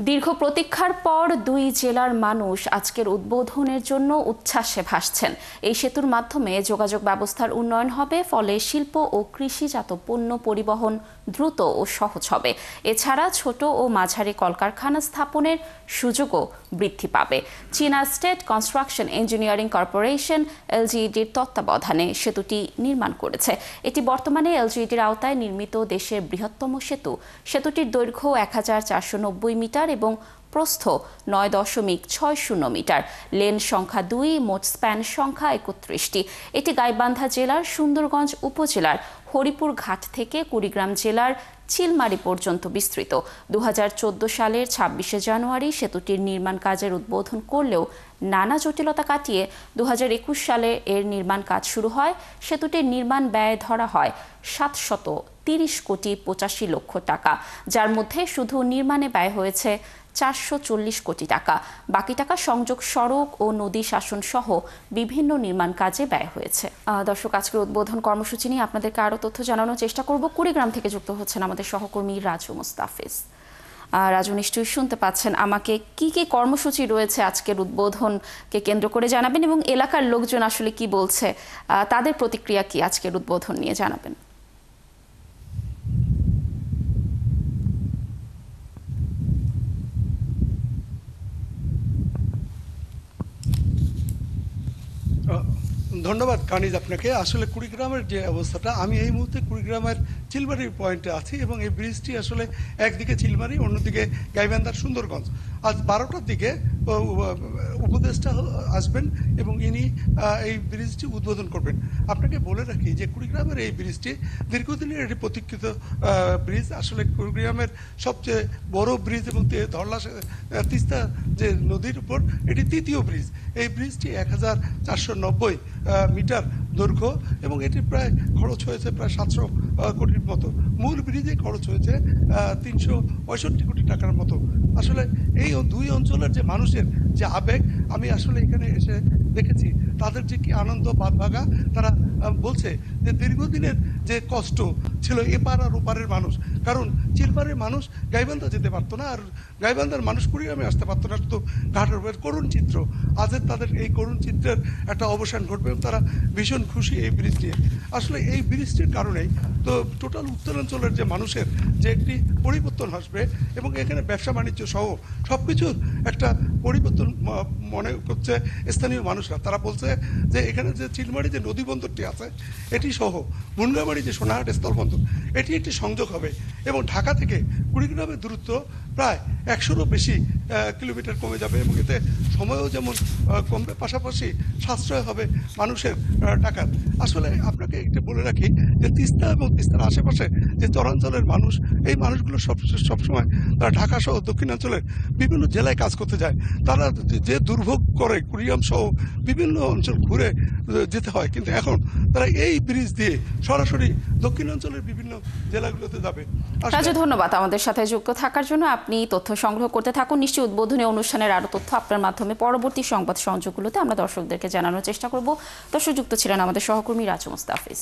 দীর্ঘ প্রতীক্ষার পর দুই জেলার মানুষ আজকের উদ্বোধনের জন্য উচ্ছ্বাসে ভাসছেন। এই সেতুর মাধ্যমে যোগাযোগ ব্যবস্থার উন্নয়ন হবে, ফলে শিল্প ও কৃষিজাত পণ্য পরিবহন দ্রুত ও সহজ হবে। এছাড়া ছোট ও মাঝারি কলকারখানা স্থাপনের সুযোগও বৃদ্ধি পাবে। চীনা স্টেট কনস্ট্রাকশন ইঞ্জিনিয়ারিং কর্পোরেশন এলজিইডির তত্ত্বাবধানে সেতুটি নির্মাণ করেছে। এটি বর্তমানে এলজিইডির আওতায় নির্মিত দেশের বৃহত্তম সেতু। সেতুটির দৈর্ঘ্য 1490 মিটার এবং প্রস্থ 9.60 মিটার। লেন সংখ্যা 2, মোট স্প্যান সংখ্যা 31টি। এটি গাইবান্ধা জেলার সুন্দরগঞ্জ উপজেলার হরিপুর ঘাট থেকে কুড়িগ্রাম জেলার চিলমারি পর্যন্ত বিস্তৃত। 2014 সালের 26শে জানুয়ারি সেতুটির নির্মাণ কাজের উদ্বোধন করলেও নানা জটিলতা কাটিয়ে 2021 সালে এর নির্মাণ কাজ শুরু হয়। সেতুটির নির্মাণ ব্যয় ধরা হয় 730 কোটি 85 লক্ষ টাকা, যার মধ্যে শুধু নির্মাণে ব্যয় হয়েছে 440 কোটি টাকা। বাকি টাকা সংযোগ সড়ক ও নদী শাসন সহ বিভিন্ন নির্মাণ কাজে ব্যয় হয়েছে। দর্শক, আজকের উদ্বোধন কর্মসূচি নিয়ে আপনাদেরকে আরও তথ্য জানানোর চেষ্টা করব। কুড়িগ্রাম থেকে যুক্ত হচ্ছেন আমাদের সহকর্মী রাজু মুস্তাফিজ। রাজু, নিশ্চয়ই শুনতে পাচ্ছেন। আমাকে কি কি কর্মসূচি রয়েছে আজকের উদ্বোধনকে কেন্দ্র করে জানাবেন, এবং এলাকার লোকজন আসলে কি বলছে, তাদের প্রতিক্রিয়া কি আজকের উদ্বোধন নিয়ে জানাবেন। ধন্যবাদ কানিজ আপনাকে। আসলে কুড়িগ্রামের যে অবস্থাটা, আমি এই মুহূর্তে কুড়িগ্রামের চিলমারি পয়েন্টে আছি এবং এই ব্রিজটি আসলে একদিকে চিলমারি, অন্যদিকে গাইবান্ধার সুন্দরগঞ্জ। আজ 12টার দিকে উপদেষ্টা আসবেন এবং ইনি এই ব্রিজটি উদ্বোধন করবেন। আপনাকে বলে রাখি যে কুড়িগ্রামের এই ব্রিজটি দীর্ঘদিনের একটি প্রতীক্ষিত ব্রিজ। আসলে কুড়িগ্রামের সবচেয়ে বড় ব্রিজ এবং ধরলা তিস্তা যে নদীর উপর এটি তৃতীয় ব্রিজ। এই ব্রিজটি 1490 মিটার দৈর্ঘ্য এবং এটি প্রায় খরচ হয়েছে প্রায় 700 কোটির মতো। মূল ব্রিজে খরচ হয়েছে 365 কোটি টাকার মতো। আসলে এই দুই অঞ্চলের যে মানুষের যে আবেগ, আমি আসলে এখানে এসে দেখেছি তাদের যে কি আনন্দ বাদভাগা। তারা বলছে যে দীর্ঘদিনের যে কষ্ট ছিল এপার আর ওপারের মানুষ, কারণ চিলমারির মানুষ গাইবান্ধা যেতে পারতো না, আর গাইবান্ধার মানুষ কুড়িগ্রামে আসতে পারতো না। তো ঘাটের করুণ চিত্র, আজের তাদের এই করুণ চিত্রের একটা অবসান ঘটবে এবং তারা ভীষণ খুশি এই ব্রিজ নিয়ে। আসলে এই ব্রিজটির কারণেই তো টোটাল উত্তরাঞ্চলের যে মানুষের যে একটি পরিবর্তন আসবে এবং এখানে ব্যবসা বাণিজ্য সহ সব কিছুর একটা পরিবর্তন মনে করছে স্থানীয় মানুষরা। তারা বলছে যে এখানে যে চিলমারি যে নদী বন্দরটি আছে এটি সহ মুন্ডাবাড়ি যে সোনাহাট স্থলবন্দর, এটি একটি সংযোগ হবে এবং ঢাকা থেকে কুড়িগ্রামের দূরত্ব প্রায় 100-রও বেশি কিলোমিটার কমে যাবে এবং এতে সময়ও যেমন কমবে, পাশাপাশি সাশ্রয় হবে মানুষের টাকার। আসলে আপনাকে একটু বলে রাখি যে তিস্তা এবং তিস্তার আশেপাশে যে চরাঞ্চলের মানুষ, এই মানুষগুলো সবসময় তারা ঢাকা সহ দক্ষিণাঞ্চলের বিভিন্ন জেলায় কাজ করতে যায়। তারা যে দুর্ভোগ করে কুড়িগ্রাম সহ বিভিন্ন অঞ্চল ঘুরে যেতে হয়, কিন্তু এখন তারা এই ব্রিজ দিয়ে সরাসরি দক্ষিণাঞ্চলের বিভিন্ন জেলাগুলোতে যাবে। রাজু, ধন্যবাদ আমাদের সাথে যুক্ত থাকার জন্য। আপনি তথ্য সংগ্রহ করতে থাকুন। নিশ্চয়ই উদ্বোধনী অনুষ্ঠানের আরও তথ্য আপনার মাধ্যমে পরবর্তী সংবাদ সংযোগগুলোতে আমরা দর্শকদেরকে জানানোর চেষ্টা করব। দর্শক, যুক্ত ছিলেন আমাদের সহকর্মী রাজু মুস্তাফিজ।